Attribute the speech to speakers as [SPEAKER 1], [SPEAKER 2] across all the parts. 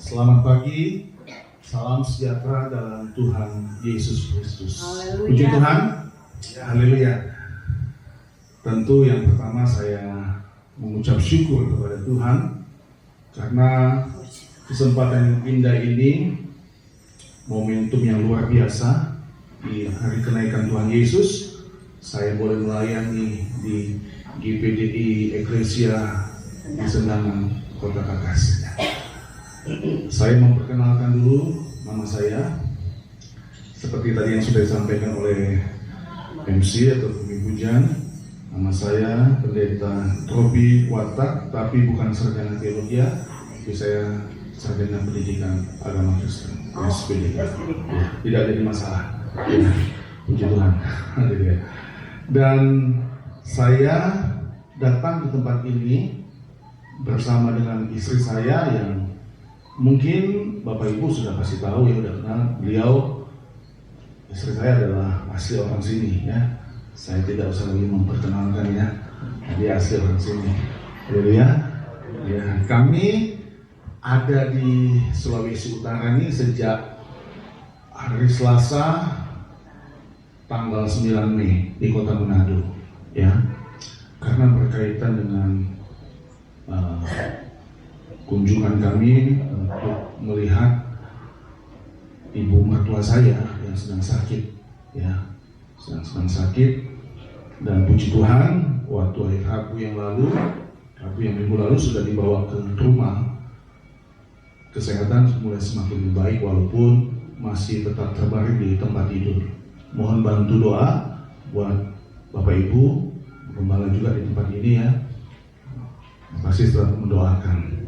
[SPEAKER 1] Selamat pagi, salam sejahtera dalam Tuhan Yesus Kristus. Puji Tuhan, haleluya. Tentu yang pertama saya mengucap syukur kepada Tuhan karena kesempatan yang indah ini, momentum yang luar biasa di hari kenaikan Tuhan Yesus. Saya boleh melayani di GPDI Eklesia di Sendangan, Kota Kakas. Saya memperkenalkan dulu nama saya. Seperti tadi yang sudah disampaikan oleh MC atau pembimbingan, nama saya Pendeta Robi Watak, tapi bukan sarjana teologi, tapi saya sarjana pendidikan agama Kristen, SPDK. Ya, tidak jadi masalah. Ya, puji Tuhan. Dan saya datang ke tempat ini bersama dengan istri saya yang mungkin Bapak Ibu sudah pasti tahu, ya udah kenal beliau. Istri saya adalah asli orang sini, ya. Saya tidak usah lagi memperkenalkan, ya. Dia asli orang sini. Ya, ya. Kami ada di Sulawesi Utara ini sejak hari Selasa tanggal 9 Mei di Kota Manado, ya. Karena berkaitan dengan kunjungan kami untuk melihat ibu mertua saya yang sedang sakit, ya, sedang sakit. Dan puji Tuhan, waktu hari Rabu yang minggu lalu sudah dibawa ke rumah. Kesehatan mulai semakin baik walaupun masih tetap terbaring di tempat tidur. Mohon bantu doa buat Bapak Ibu, gembala juga di tempat ini, ya. Pasti setelah mendoakan.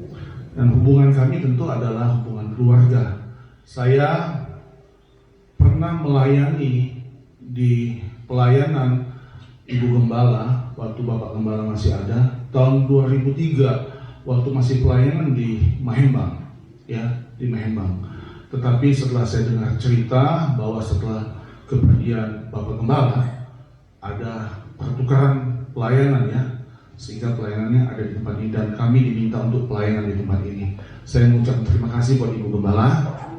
[SPEAKER 1] Dan hubungan kami tentu adalah hubungan keluarga. Saya pernah melayani di pelayanan Ibu Gembala waktu Bapak Gembala masih ada, tahun 2003 waktu masih pelayanan di Mahembang, ya, di Mahembang. Tetapi setelah saya dengar cerita bahwa setelah kepergian Bapak Gembala ada pertukaran pelayanan, ya, sehingga pelayanannya ada di tempat ini dan kami diminta untuk pelayanan di tempat ini. Saya mengucapkan terima kasih buat Ibu Gembala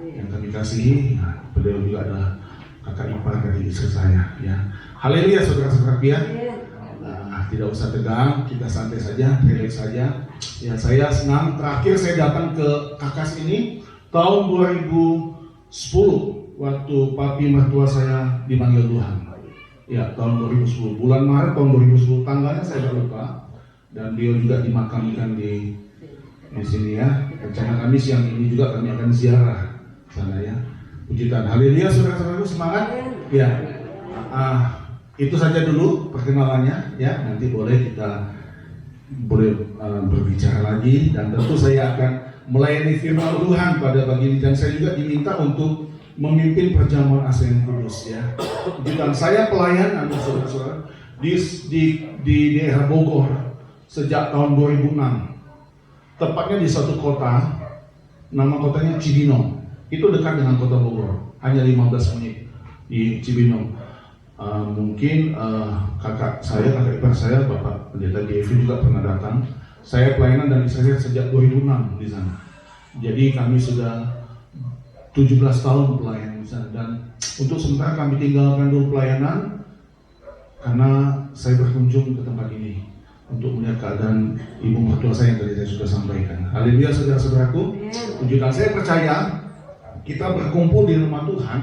[SPEAKER 1] yang kami kasihi. Nah, beliau juga adalah kakak ipar dari istri saya, ya. Haleluya, saudara-saudara ya. Nah, tidak usah tegang, kita santai saja, relax saja. Ya, saya senang. Terakhir saya datang ke Kakas ini tahun 2010 waktu papi mertua saya dipanggil Tuhan. Ya, tahun 2010, bulan Maret tahun 2010, tanggalnya saya lupa. Dan beliau juga dimakamkan di sini, ya. Rencana kami siang ini juga kami akan ziarah sana, ya. Puji Tuhan, haleluya, saudara-saudaraku, semangat. Ya, itu saja dulu perkenalannya, ya. Nanti kita boleh berbicara lagi dan tentu saya akan melayani firman Tuhan pada pagi ini dan saya juga diminta untuk memimpin perjamuan ASEAN Kudus, ya. Puji Tuhan, saya pelayanan, saudara-saudara, di daerah Bogor sejak tahun 2006, tepatnya di satu kota, nama kotanya Cibinong. Itu dekat dengan kota Bogor, hanya 15 menit di Cibinong. Mungkin kakak ipar saya, Bapak Pendeta GV juga pernah datang. Saya pelayanan dan saya sejak 2006 di sana. Jadi kami sudah 17 tahun pelayanan di sana. Dan untuk sementara kami tinggalkan dulu pelayanan karena saya berkunjung ke tempat ini untuk melihat keadaan ibu mertua saya yang tadi saya sudah sampaikan. Haleluya, saudara-saudaraku. Puji Tuhan, saya percaya kita berkumpul di rumah Tuhan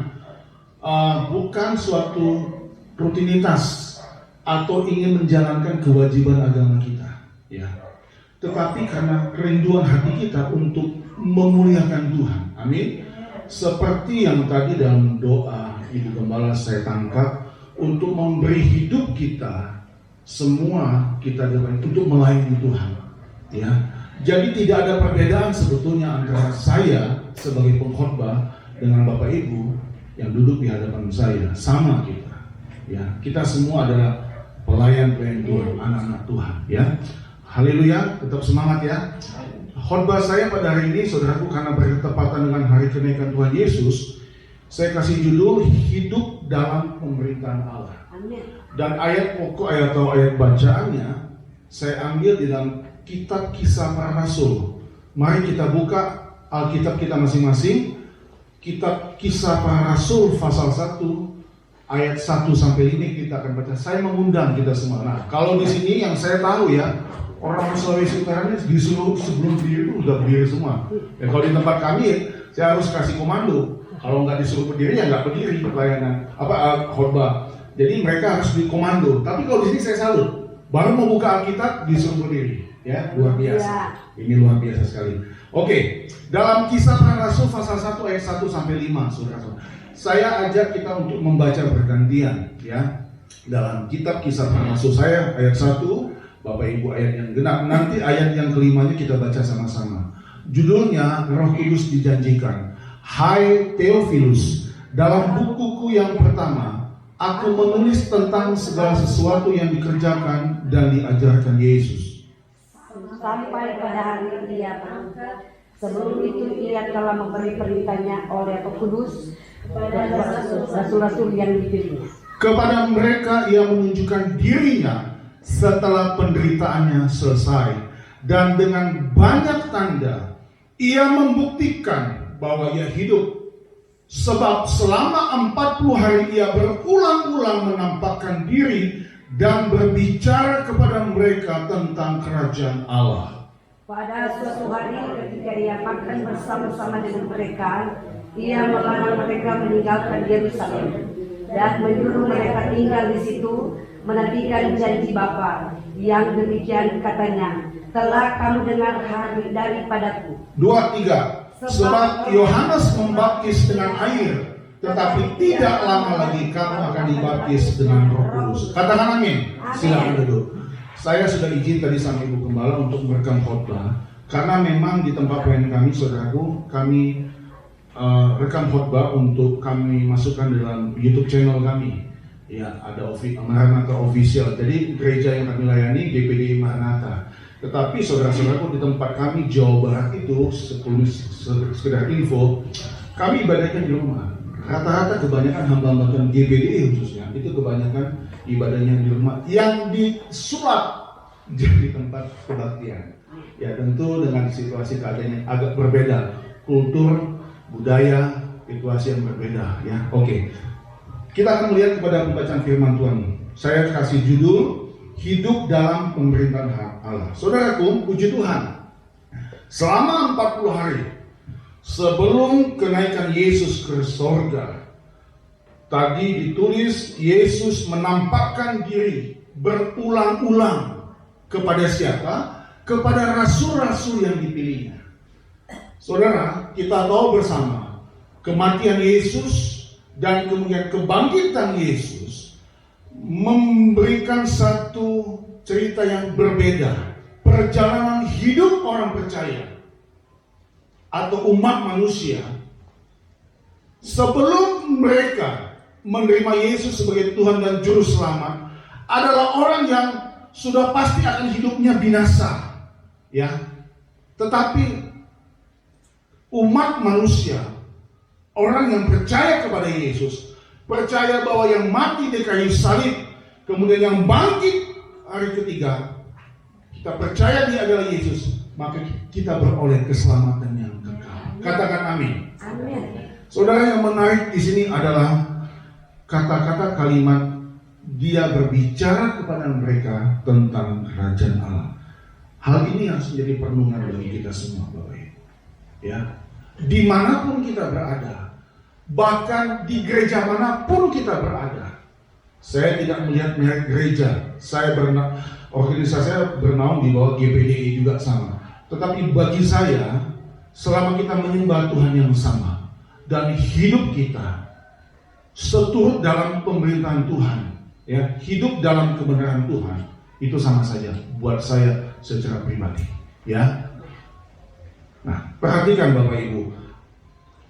[SPEAKER 1] bukan suatu rutinitas atau ingin menjalankan kewajiban agama kita, ya. Tetapi karena kerinduan hati kita untuk memuliakan Tuhan. Amin. Seperti yang tadi dalam doa Ibu Gembala saya tangkap, untuk memberi hidup kita semua kita dapat untuk melayani Tuhan, ya. Jadi tidak ada perbedaan sebetulnya antara saya sebagai pengkhotbah dengan Bapak Ibu yang duduk di hadapan saya. Sama kita, ya. Kita semua adalah pelayan-pelayan Tuhan, anak-anak Tuhan, ya. Haleluya, tetap semangat, ya. Khotbah saya pada hari ini, saudaraku, karena bertepatan dengan hari kenaikan Tuhan Yesus, saya kasih judul hidup dalam pemerintahan Allah. Dan ayat pokok atau ayat bacaannya saya ambil di dalam kitab Kisah Para Rasul. Mari kita buka Alkitab kita masing-masing, kitab Kisah Para Rasul pasal 1 ayat 1 sampai 5 kita akan baca. Saya mengundang kita semua. Nah, kalau di sini yang saya tahu ya, orang Sulawesi Utara ini disuruh sebelum berdiri itu udah berdiri semua. Ya, kalau di tempat kami, saya harus kasih komando. Kalau nggak disuruh berdiri ya nggak berdiri pelayanan khotbah. Jadi mereka harus dikomando. Tapi kalau di sini saya salut. Baru mau buka Alkitab disuruh berdiri. Ya, luar biasa. Ini luar biasa sekali. Oke, dalam Kisah Para Rasul pasal 1 ayat 1 sampai 5, Saudara. Saya ajak kita untuk membaca bergantian ya. Dalam kitab Kisah Para Rasul saya ayat 1, Bapak Ibu ayat yang genap. Nanti ayat yang kelimanya kita baca sama-sama. Judulnya Roh Kudus dijanjikan. Hai Theophilus, dalam bukuku yang pertama, aku menulis tentang segala sesuatu yang dikerjakan dan diajarkan Yesus
[SPEAKER 2] sampai pada hari Dia berangkat. Sebelum itu Ia telah memberi perintahnya oleh Roh Kudus dan rasul-rasul yang dipilih.
[SPEAKER 1] Kepada mereka Ia menunjukkan dirinya setelah penderitaannya selesai, dan dengan banyak tanda Ia membuktikan bahwa Ia hidup. Sebab selama 40 hari Ia berulang-ulang menampakkan diri dan berbicara kepada mereka tentang kerajaan Allah.
[SPEAKER 2] Pada suatu hari ketika Ia makan bersama-sama dengan mereka, Ia melarang mereka meninggalkan Yerusalem dan menyuruh mereka tinggal di situ, menantikan janji Bapa yang demikian katanya, telah kamu dengar daripadaku.
[SPEAKER 1] 2, 3. Sebab Yohanes membaptis dengan air, tetapi tidak lama lagi kamu akan dibaptis dengan Roh Kudus. Katakan amin. Silakan duduk. Saya sudah izin tadi sama Ibu Gembala untuk merekam khotbah, karena memang di tempat pelayanan kami, saudaraku, kami rekam khotbah untuk kami masukkan dalam YouTube channel kami. Ya, ada Maranatha Official. Jadi gereja yang kami layani GPD Maranatha. Tetapi saudara-saudaraku, di tempat kami Jawa Barat itu, sekedar info, kami ibadahnya di rumah. Rata-rata kebanyakan hamba-hamba GPD khususnya itu kebanyakan ibadahnya di rumah yang disulap jadi tempat kebaktian. Ya, tentu dengan situasi keadaan yang agak berbeda, kultur, budaya, situasi yang berbeda. Ya, oke. Kita akan melihat kepada pembacaan firman Tuhan. Saya kasih judul Hidup dalam Pemerintahan Allah. Saudaraku, puji Tuhan. Selama 40 hari sebelum kenaikan Yesus ke sorga, tadi ditulis Yesus menampakkan diri berulang-ulang kepada siapa? Kepada rasul-rasul yang dipilihnya. Saudara, kita tahu bersama kematian Yesus dan kemudian kebangkitan Yesus memberikan satu cerita yang berbeda. Perjalanan hidup orang percaya atau umat manusia sebelum mereka menerima Yesus sebagai Tuhan dan Juru Selamat adalah orang yang sudah pasti akan hidupnya binasa, ya. Tetapi umat manusia, orang yang percaya kepada Yesus, percaya bahwa yang mati di kayu salib, kemudian yang bangkit hari ketiga, kita percaya Dia adalah Yesus, maka kita beroleh keselamatan yang kekal. Katakan amin.
[SPEAKER 2] Amin.
[SPEAKER 1] Saudara, yang menarik di sini adalah kata-kata kalimat Dia berbicara kepada mereka tentang kerajaan Allah. Hal ini harus menjadi perenungan bagi kita semua, Bapak Ibu. Ya, dimanapun kita berada, bahkan di gereja manapun kita berada. Saya tidak melihat merek gereja. Organisasi saya bernaung di bawah GPDI juga sama. Tetapi bagi saya, selama kita menyembah Tuhan yang sama dan hidup kita seturut dalam pemerintahan Tuhan, ya, hidup dalam kebenaran Tuhan, itu sama saja buat saya secara pribadi. Ya. Nah, perhatikan Bapak Ibu,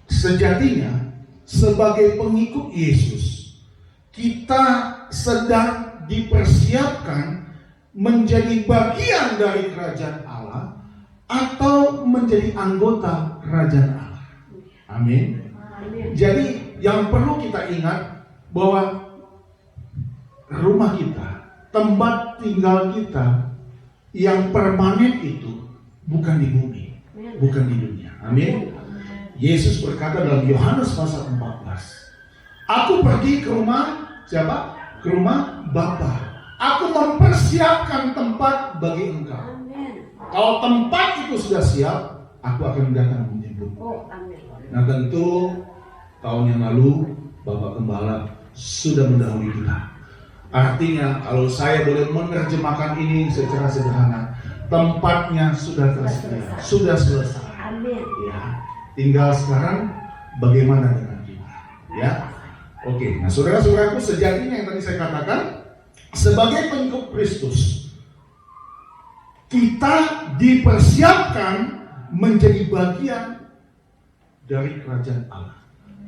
[SPEAKER 1] sejatinya sebagai pengikut Yesus, kita sedang dipersiapkan menjadi bagian dari kerajaan Allah atau menjadi anggota kerajaan Allah. Amin. Jadi yang perlu kita ingat bahwa rumah kita, tempat tinggal kita yang permanen itu bukan di bumi, bukan di dunia. Amin. Yesus berkata dalam Yohanes pasal 14, aku pergi ke rumah siapa? Ke rumah Bapa. Aku mempersiapkan tempat bagi engkau.
[SPEAKER 2] Amin.
[SPEAKER 1] Kalau tempat itu sudah siap, aku akan datang menjemput.
[SPEAKER 2] Oh, amin.
[SPEAKER 1] Nah tentu tahun yang lalu Bapak Gembala sudah mendahului kita. Artinya kalau saya boleh menerjemahkan ini secara sederhana, tempatnya sudah tersedia, sudah selesai.
[SPEAKER 2] Amin.
[SPEAKER 1] Ya, tinggal sekarang bagaimana dengan kita, ya? Oke, nah saudara-saudaraku, sejatinya yang tadi saya katakan, sebagai pengikut Kristus, kita dipersiapkan menjadi bagian dari kerajaan Allah.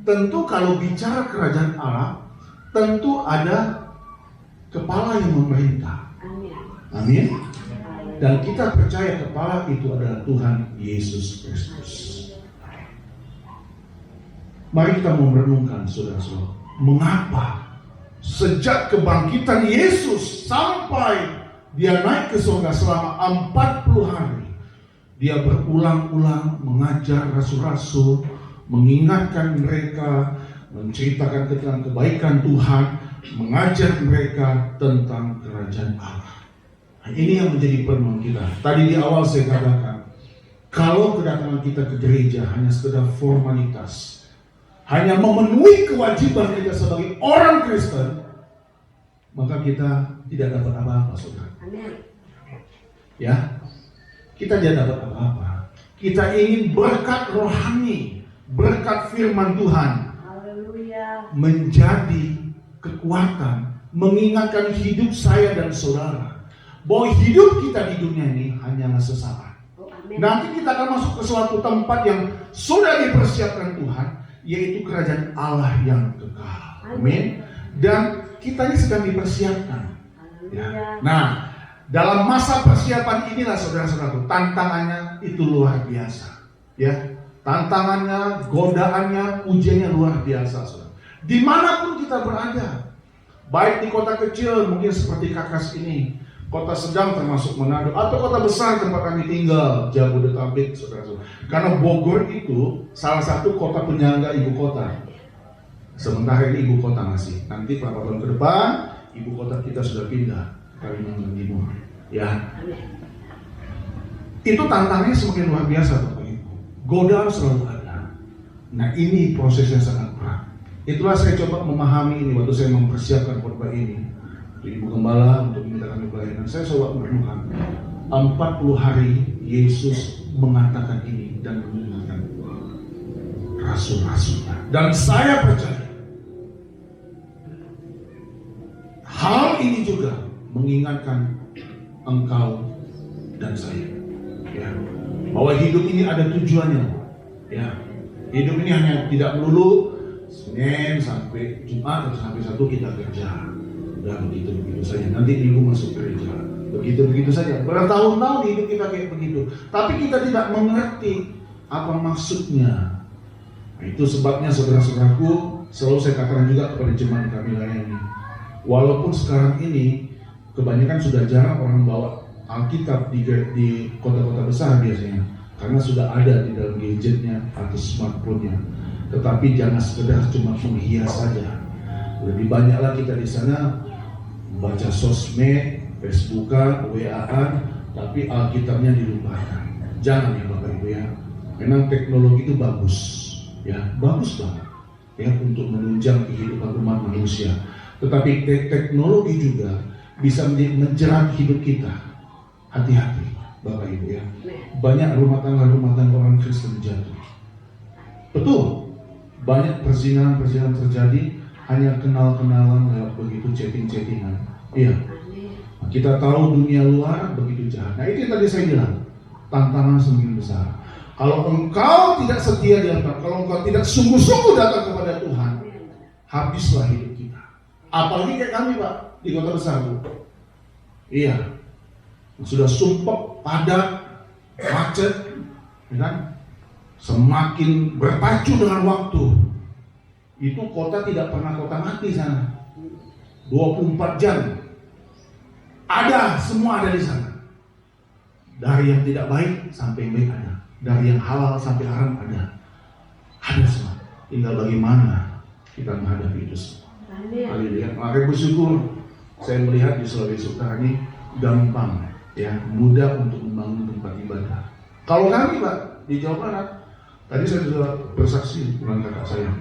[SPEAKER 1] Tentu kalau bicara kerajaan Allah, tentu ada kepala yang memerintah.
[SPEAKER 2] Amin.
[SPEAKER 1] Amin. Dan kita percaya kepala itu adalah Tuhan Yesus Kristus. Mari kita merenungkan, saudara-saudara, mengapa sejak kebangkitan Yesus sampai dia naik ke surga selama 40 hari, dia berulang-ulang mengajar rasul-rasul, mengingatkan mereka, menceritakan tentang kebaikan Tuhan, mengajar mereka tentang kerajaan Allah. Nah, ini yang menjadi perenungan kita. Tadi di awal saya katakan, kalau kedatangan kita ke gereja hanya sekedar formalitas, hanya memenuhi kewajiban kita sebagai orang Kristen, maka kita tidak dapat apa-apa, saudara.
[SPEAKER 2] Amin.
[SPEAKER 1] Ya, kita tidak dapat apa-apa. Kita ingin berkat rohani, berkat firman Tuhan,
[SPEAKER 2] Haleluya.
[SPEAKER 1] menjadi kekuatan, mengingatkan hidup saya dan saudara bahwa hidup kita di dunia ini hanyalah sesaat.
[SPEAKER 2] Oh, amin.
[SPEAKER 1] Nanti kita akan masuk ke suatu tempat yang sudah dipersiapkan Tuhan, yaitu kerajaan Allah yang kekal. Amin. Dan kita ini sedang dipersiapkan. Ya.
[SPEAKER 2] Haleluya.
[SPEAKER 1] Nah, dalam masa persiapan inilah saudara-saudaraku, tantangannya itu luar biasa. Ya, tantangannya, godaannya, ujiannya luar biasa, saudara. Dimanapun kita berada, baik di kota kecil mungkin seperti Kakas ini, kota sedang termasuk Manado, atau kota besar tempat kami tinggal, Jabodetabek, saudara-saudara. Karena Bogor itu salah satu kota penyangga ibu kota. Sementara ini ibu kota masih. Nanti beberapa tahun ke depan, ibu kota kita sudah pindah ke Kalimantan Timur. Ya, itu tantangannya semakin luar biasa, Bapak Ibu. Godaan selalu ada. Nah, ini prosesnya sangat berat. Itulah saya coba memahami ini waktu saya mempersiapkan khotbah ini. Ibu Gembala untuk meminta kami pelayanan, saya coba merenungkan 40 hari Yesus mengatakan ini dan mengingatkan rasul-rasulnya. Dan saya percaya hal ini juga mengingatkan engkau dan saya, ya, bahwa hidup ini ada tujuannya, ya. Hidup ini hanya tidak melulu Senin sampai Jumat atau sampai Sabtu kita kerja, udah begitu saja. Nanti Minggu masuk gereja, begitu saja. Bertahun-tahun hidup kita kayak begitu, tapi kita tidak mengerti apa maksudnya. Nah, itu sebabnya saudara-saudaraku, selalu saya katakan juga kepada jemaat kami layani, walaupun sekarang ini kebanyakan sudah jarang orang bawa Alkitab di kota-kota besar biasanya, karena sudah ada di dalam gadgetnya atau smartphone-nya. Tetapi jangan sekedar cuma menghias saja. Lebih banyaklah kita di sana baca sosmed, Facebookan, WA-an, tapi Alkitabnya dilupakan. Jangan ya Bapak Ibu ya. Memang teknologi itu bagus, ya bagus banget, ya untuk menunjang kehidupan umat manusia. Tetapi teknologi juga bisa menjerat hidup kita. Hati-hati Bapak Ibu ya. Banyak rumah tangga orang Kristen jatuh. Betul. Banyak perzinahan terjadi hanya kenal-kenalan lewat begitu chatting-chattingan. Iya. Kita tahu dunia luar begitu jahat. Nah itu yang tadi saya bilang, tantangan semakin besar. Kalau engkau tidak setia di hadapan, kalau engkau tidak sungguh-sungguh datang kepada Tuhan, habislah hidup kita. Apalagi kayak kami Pak di kota besar Bu. Iya. Sudah sumpah, padat, macet, ya kan? Semakin berpacu dengan waktu. Itu kota tidak pernah kota mati sana. 24 jam. Ada, semua ada di sana. Dari yang tidak baik sampai yang baik ada. Dari yang halal sampai haram ada. Ada semua. Tinggal bagaimana kita menghadapi itu semua. Haleluya. Maka bersyukur saya melihat di Sulawesi Utara ini gampang, ya, mudah untuk membangun tempat ibadah. Kalau kami Pak di Jawa Barat, tadi saya sudah bersaksi dengan kakak saya,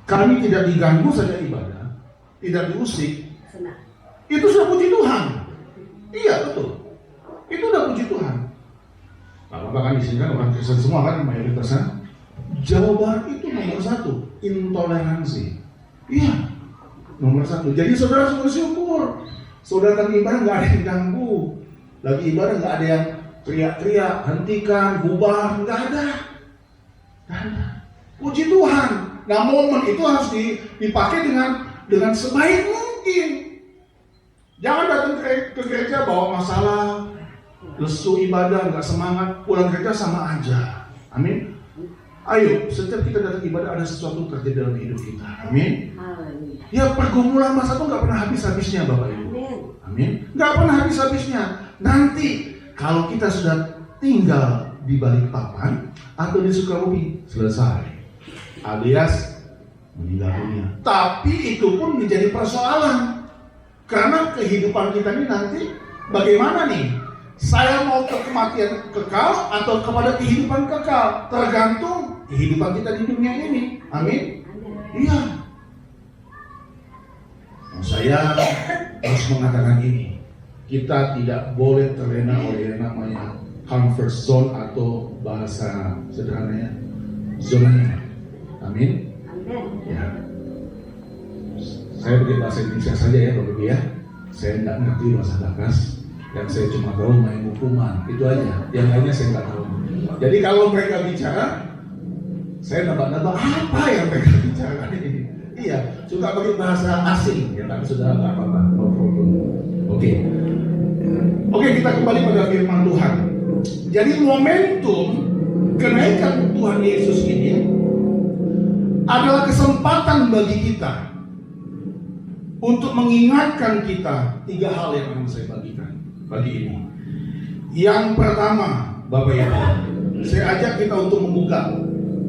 [SPEAKER 1] kami tidak diganggu saja ibadah, tidak diusik, itu sudah puji Tuhan. Iya betul, itu sudah puji Tuhan. Nah, bahkan di sini kan orang Kristen semua kan mayoritasnya. Jawa Barat itu nomor 1 intoleransi. Iya, nomor 1. Jadi saudara bersyukur, saudara lagi ibadah nggak ada yang ganggu, lagi ibadah nggak ada yang teriak-teriak, hentikan, bubar, nggak ada. Puji Tuhan. Nah momen itu harus dipakai dengan sebaik mungkin. Jangan datang ke gereja bawa masalah, lesu ibadah, nggak semangat, pulang gereja sama aja. Amin. Ayo, setiap kita datang ibadah ada sesuatu terjadi dalam hidup kita. Amin. Ya pergumulan masa itu nggak pernah habis-habisnya Bapak Ibu. Amin. Nggak pernah habis-habisnya. Nanti kalau kita sudah tinggal di Balikpapan atau di Sukabumi, selesai. Alias meninggal dunia. Tapi itu pun menjadi persoalan. Karena kehidupan kita ini nanti bagaimana nih? Saya mau ke kematian kekal atau kepada kehidupan kekal? Tergantung kehidupan kita di dunia ini. Amin. Iya. Nah, saya harus mengatakan ini. Kita tidak boleh terlena oleh yang namanya comfort zone atau bahasa sederhananya zona nyaman. Amin. Ya. Saya pakai bahasa Indonesia saja ya Bapak Ibu ya. Saya tidak ngerti bahasa Bakas dan saya cuma tahu main hukuman. Itu aja. Yang lainnya saya nggak tahu. Jadi kalau mereka bicara, saya nebak-nebak apa yang mereka bicara ini. Iya, suka pakai bahasa asing ya, tapi sudah nggak apa-apa. No problem. Oke, kita kembali pada firman Tuhan. Jadi momentum kenaikan Tuhan Yesus ini adalah kesempatan bagi kita untuk mengingatkan kita 3 hal yang akan saya bagikan pagi ini. Yang pertama, Bapak Ibu, saya ajak kita untuk membuka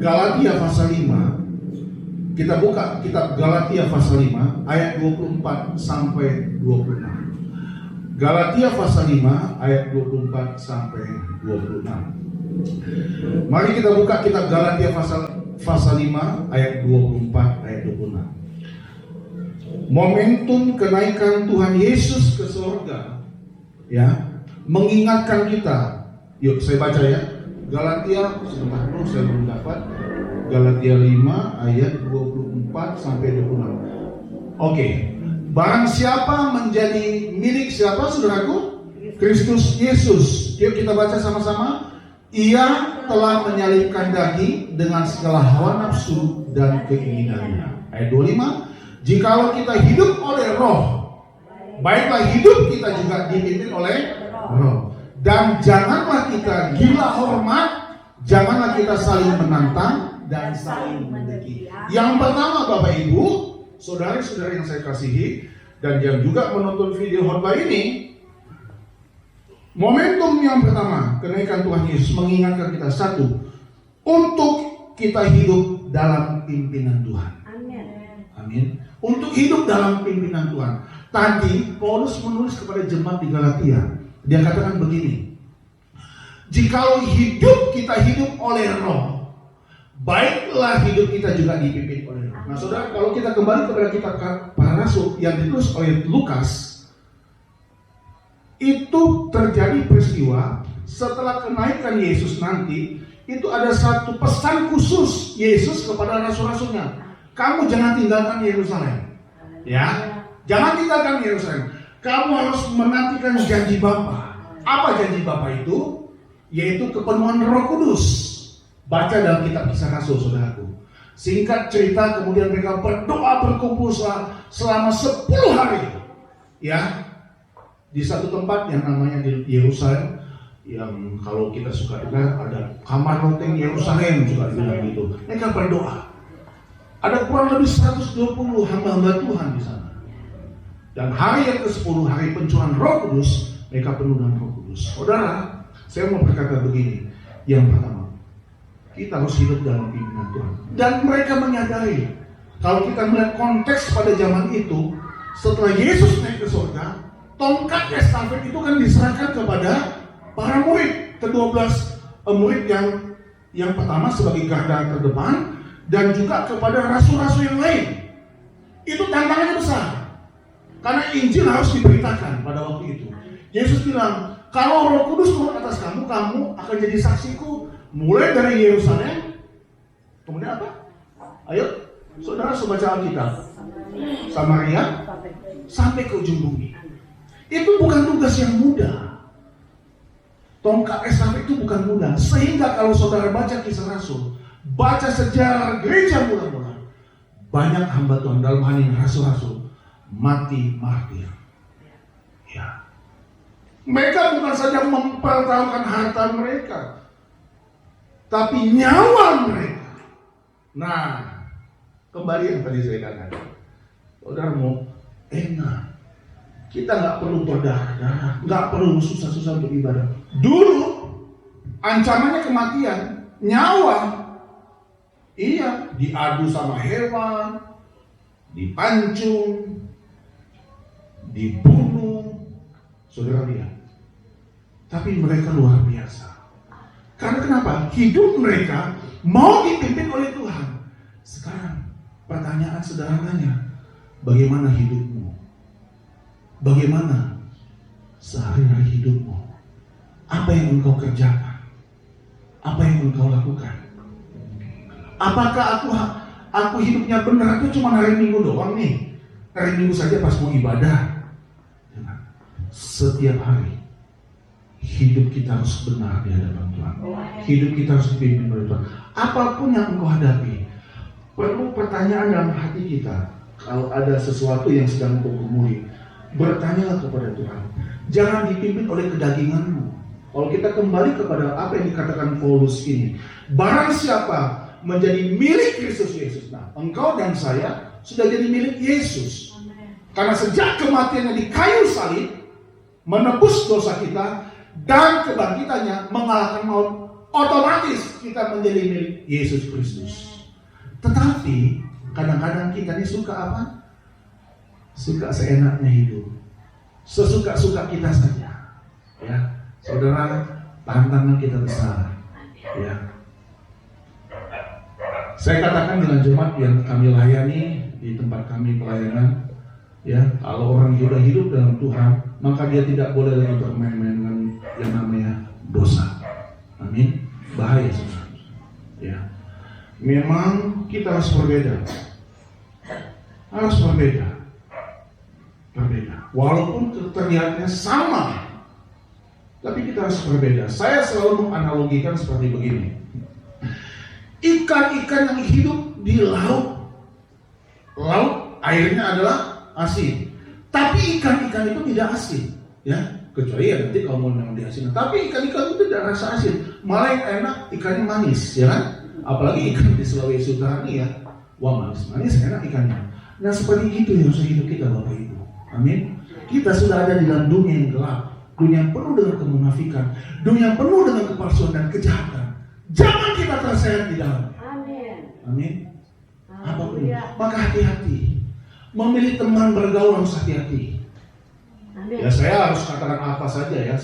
[SPEAKER 1] Galatia pasal 5. Kita buka kitab Galatia pasal 5 ayat 24 sampai 26. Galatia pasal 5 ayat 24 sampai 26. Mari kita buka kitab Galatia pasal 5 ayat 24 ayat 26. Momentum kenaikan Tuhan Yesus ke surga, ya, mengingatkan kita. Yuk saya baca ya. Galatia, sebentar dulu saya belum dapat. Galatia 5 ayat 24 sampai 26. Oke. Barang siapa menjadi milik siapa saudaraku? Kristus Yesus. Yuk kita baca sama-sama. Ia telah menyalibkan daging dengan segala hawa nafsu dan keinginannya. Ayat 25. Jikalau kita hidup oleh roh, baiklah hidup kita juga dipimpin oleh roh. Dan janganlah kita gila hormat, janganlah kita saling menantang dan saling mendengki. Yang pertama Bapak Ibu, saudara-saudara yang saya kasihi, dan yang juga menonton video khotbah ini, momentum yang pertama, kenaikan Tuhan Yesus mengingatkan kita satu, untuk kita hidup dalam pimpinan Tuhan. Amin. Untuk hidup dalam pimpinan Tuhan. Tadi Paulus menulis kepada jemaat di Galatia. Dia katakan begini. Jikalau kita hidup oleh roh, baiklah hidup kita juga dipimpin oleh roh. Nah saudara, kalau kita kembali kepada kitab para rasul yang ditulis oleh Lukas, itu terjadi peristiwa setelah kenaikan Yesus nanti. Itu ada satu pesan khusus Yesus kepada rasul-rasulnya. Kamu jangan tinggalkan Yerusalem, ya, jangan tinggalkan Yerusalem. Kamu harus menantikan janji Bapa. Apa janji Bapa itu? Yaitu kepenuhan Roh Kudus. Baca dalam kitab Kisah Rasul, saudaraku. Singkat cerita, kemudian mereka berdoa berkumpul selama 10 hari, ya, di satu tempat yang namanya di Yerusalem. Yang kalau kita suka dengar ada kamar loteng Yerusalem juga dibilang gitu. Mereka berdoa. Ada kurang lebih 120 hamba-hamba Tuhan di sana. Dan hari yang ke-10, hari pencurahan Roh Kudus, mereka penuh dengan Roh Kudus. Saudara, saya mau berkata begini. Yang pertama, Kita harus hidup dalam pimpinan Tuhan. Dan mereka menyadari, kalau kita melihat konteks pada zaman itu, setelah Yesus naik ke surga, tongkat estafet itu kan diserahkan kepada para murid. Ke-12 murid yang pertama sebagai garda terdepan, dan juga kepada rasul-rasul yang lain. Itu tantangannya besar. Karena Injil harus diberitakan pada waktu itu. Yesus bilang, kalau Roh Kudus turun atas kamu, kamu akan jadi saksiku mulai dari Yerusalem. Kemudian apa? Ayo, saudara baca Alkitab. Samaria sampai ke ujung bumi. Itu bukan tugas yang mudah. Tongkat estafet itu bukan mudah. Sehingga kalau saudara baca Kisah Rasul, baca sejarah gereja mula-mula, banyak hamba Tuhan dalam hal ini rasul-rasul mati martir. Ya. Mereka bukan saja mempertaruhkan harta mereka, tapi nyawa mereka. Nah, kembali yang tadi saya katakan, saudara mau enak, kita nggak perlu berdarah, nggak perlu susah-susah untuk ibadah. Dulu ancamannya kematian, nyawa. Iya, diadu sama hewan, dipancung, dibunuh. Saudara lihat. Tapi mereka luar biasa. Karena kenapa? Hidup mereka mau dipimpin oleh Tuhan. Sekarang pertanyaan sederhananya, bagaimana hidupmu? Bagaimana sehari-hari hidupmu? Apa yang engkau kerjakan? Apa yang engkau lakukan? Apakah aku hidupnya benar itu cuma hari Minggu doang nih? Hari Minggu saja pas mau ibadah. Setiap hari hidup kita harus benar di hadapan Tuhan. Hidup kita harus dipimpin oleh Tuhan. Apapun yang engkau hadapi, perlu pertanyaan dalam hati kita. Kalau ada sesuatu yang sedang engkau gumuli, bertanyalah kepada Tuhan. Jangan dipimpin oleh kedaginganmu. Kalau kita kembali kepada apa yang dikatakan Paulus ini, barang siapa menjadi milik Kristus Yesus. Nah, engkau dan saya sudah jadi milik Yesus. Karena sejak kematiannya di kayu salib, menebus dosa kita, dan kebangkitannya mengalahkan maut, otomatis kita menjadi milik Yesus Kristus. Tetapi kadang-kadang kita ini suka apa? Suka seenaknya hidup, sesuka-suka kita saja. Ya, saudara, tantangan kita besar. Ya, saya katakan dengan jemaat yang kami layani di tempat kami pelayanan, ya, kalau orang sudah hidup dalam Tuhan, maka dia tidak boleh lagi bermain-main dengan yang namanya dosa. Amin. Bahaya saudara. Ya, memang kita harus berbeda. Harus berbeda. Walaupun terlihatnya sama, tapi kita harus berbeda. Saya selalu menganalogikan seperti begini. Ikan-ikan yang hidup di laut airnya adalah asin. Tapi ikan-ikan itu tidak asin, ya. Kecuali ya nanti kalau mau memang diasin. Tapi ikan-ikan itu tidak rasa asin, malah yang enak ikannya manis, ya kan? Apalagi ikan di Sulawesi Utara nih ya, wah manis enak ikannya. Nah seperti itu yang harus hidup kita Bapak Ibu. Amin. Kita sudah ada di dalam dunia yang gelap, dunia yang penuh dengan kemunafikan, dunia yang penuh dengan kepalsuan dan kejahatan. Jangan kita terseret di dalam. Amin. Apapun, maka hati-hati. Memilih teman bergaul harus hati-hati. Ya, saya harus katakan apa saja ya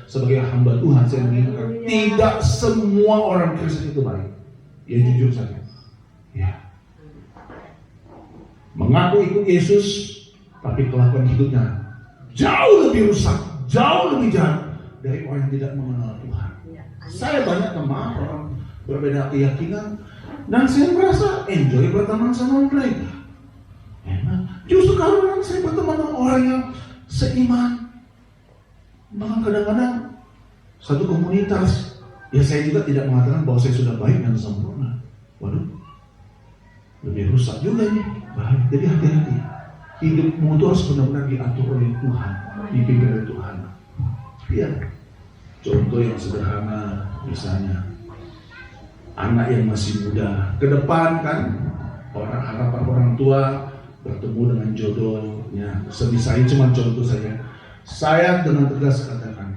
[SPEAKER 1] sebagai hamba Tuhan, saya mengingatkan tidak semua orang Kristen itu baik. Ya jujur saja. Ya. Mengaku ikut Yesus, tapi kelakuan hidupnya jauh lebih rusak, jauh lebih jahat dari orang yang tidak mengenal Tuhan. Saya banyak teman orang berbeda keyakinan, dan saya merasa enjoy berteman sama mereka. Enak. Justru kalau saya berteman dengan orang yang seiman, bahkan kadang-kadang satu komunitas, ya saya juga tidak mengatakan bahwa saya sudah baik dan sempurna. Waduh, lebih rusak juga ini. Bahaya. Jadi hati-hati. Hidupmu itu harus benar-benar diatur oleh Tuhan, dipimpin oleh Tuhan. Ya, contoh yang sederhana, misalnya anak yang masih muda, ke depan kan harapan orang tua bertemu dengan jodohnya. Sebisanya cuma contoh saja. Saya dengan tegas katakan,